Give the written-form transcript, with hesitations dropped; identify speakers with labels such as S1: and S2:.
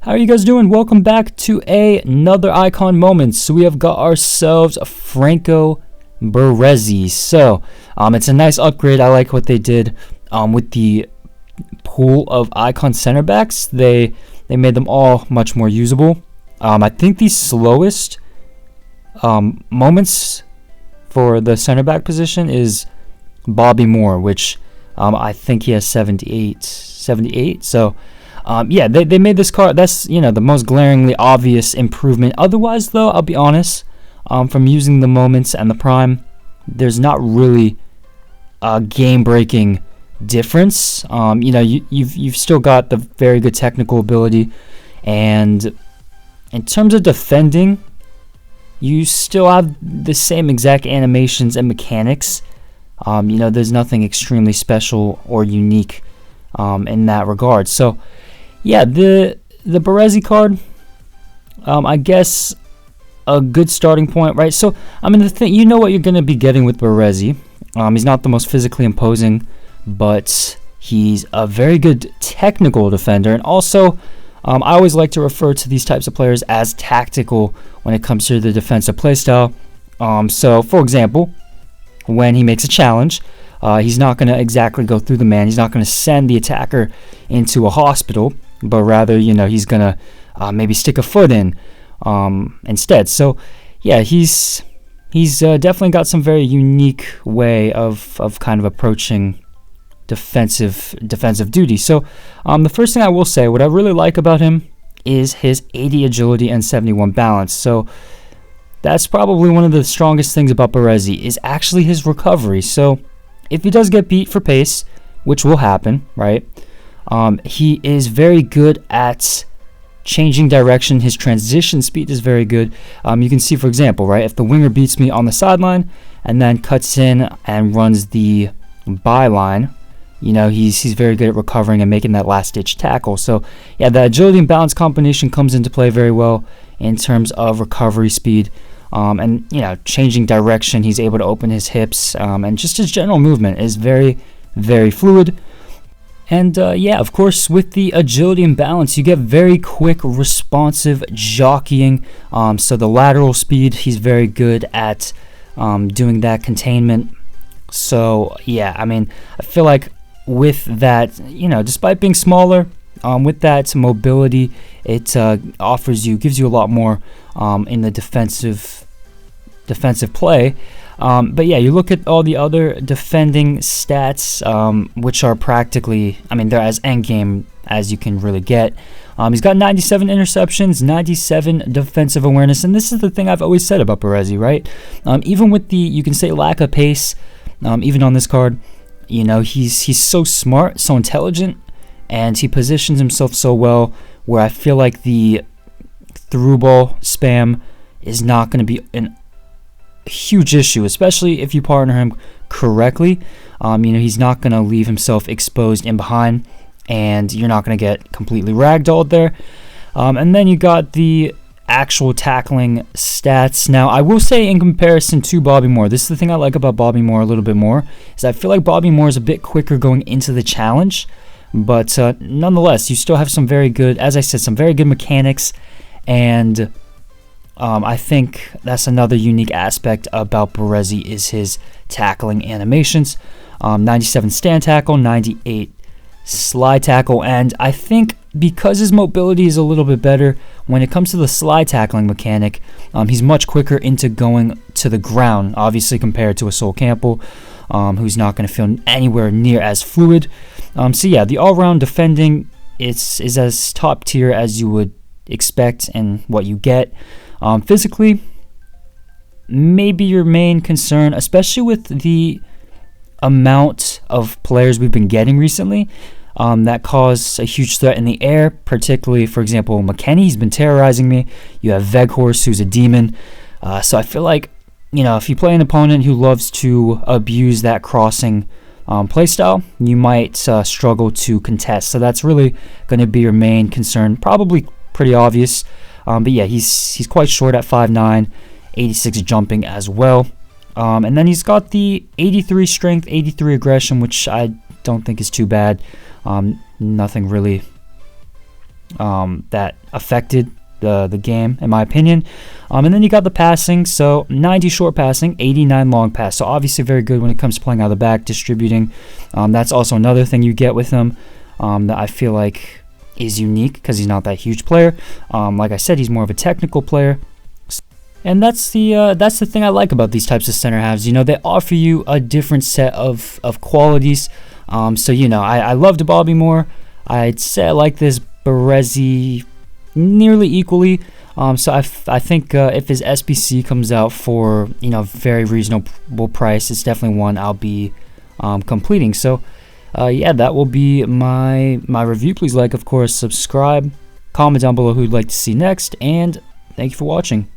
S1: How are you guys doing? Welcome back to another Icon Moments. So we have got ourselves Franco Baresi. So it's a nice upgrade. I like what they did with the pool of Icon center backs. They made them all much more usable. I think the slowest moments for the center back position is Bobby Moore, which I think he has 78. So they made this card. That's the most glaringly obvious improvement. Otherwise, though, I'll be honest, from using the moments and the prime, there's not really a game-breaking difference. You've still got the very good technical ability, and in terms of defending, you still have the same exact animations and mechanics. There's nothing extremely special or unique in that regard. So yeah, the Baresi card, I guess a good starting point, right? So the thing, you know what you're going to be getting with Baresi. He's not the most physically imposing, but he's a very good technical defender, and also I always like to refer to these types of players as tactical when it comes to the defensive playstyle. So for example, when he makes a challenge, he's not going to exactly go through the man. He's not going to send the attacker into a hospital, but rather, he's going to maybe stick a foot in instead. So, yeah, he's definitely got some very unique way of kind of approaching defensive duty. So, the first thing I will say, what I really like about him is his 80 agility and 71 balance. So, that's probably one of the strongest things about Baresi is actually his recovery. So, if he does get beat for pace, which will happen, right? He is very good at changing direction. His transition speed is very good. You can see, for example, right, if the winger beats me on the sideline and then cuts in and runs the byline, he's very good at recovering and making that last-ditch tackle. So, yeah, the agility and balance combination comes into play very well in terms of recovery speed. And changing direction, he's able to open his hips, and just his general movement is very, very fluid. And of course, with the agility and balance, you get very quick, responsive jockeying. So the lateral speed, he's very good at doing that containment. So yeah, I feel like with that, despite being smaller, with that mobility, it gives you a lot more in the defensive play. But yeah, you look at all the other defending stats, which are practically, they're as endgame as you can really get. He's got 97 interceptions, 97 defensive awareness, and this is the thing I've always said about Baresi, right? Even with the, you can say, lack of pace, even on this card, he's so smart, so intelligent, and he positions himself so well where I feel like the through ball spam is not going to be a huge issue, especially if you partner him correctly. He's not going to leave himself exposed in behind, and you're not going to get completely ragdolled there. And then you got the actual tackling stats. Now, I will say in comparison to Bobby Moore, this is the thing I like about Bobby Moore a little bit more, is I feel like Bobby Moore is a bit quicker going into the challenge. But nonetheless, you still have some very good, as I said, some very good mechanics, and I think that's another unique aspect about Baresi is his tackling animations. 97 stand tackle, 98 slide tackle, and I think because his mobility is a little bit better when it comes to the slide tackling mechanic, he's much quicker into going to the ground, obviously compared to a Sol Campbell, who's not going to feel anywhere near as fluid. So yeah, the all-round defending is as top tier as you would expect and what you get. Physically, maybe your main concern, especially with the amount of players we've been getting recently, that cause a huge threat in the air, particularly, for example, McKennie, he's been terrorizing me. You have Veghorst, who's a demon. So I feel like, if you play an opponent who loves to abuse that crossing playstyle, you might struggle to contest. So that's really going to be your main concern. Probably pretty obvious. But yeah, he's quite short at 5'9", 86 jumping as well. And then he's got the 83 strength, 83 aggression, which I don't think is too bad. Nothing really that affected the game, in my opinion. And then you got the passing, so 90 short passing, 89 long pass. So obviously very good when it comes to playing out of the back, distributing. That's also another thing you get with him that I feel like is unique because he's not that huge player. Like I said, he's more of a technical player. And that's the thing I like about these types of center halves. You know, they offer you a different set of qualities. So, you know, I loved Bobby Moore. I'd say I like this Baresi nearly equally. So I think if his SBC comes out for, you know, very reasonable price, it's definitely one I'll be completing. So yeah, that will be my review. Please like, of course, subscribe, comment down below who you'd like to see next, and thank you for watching.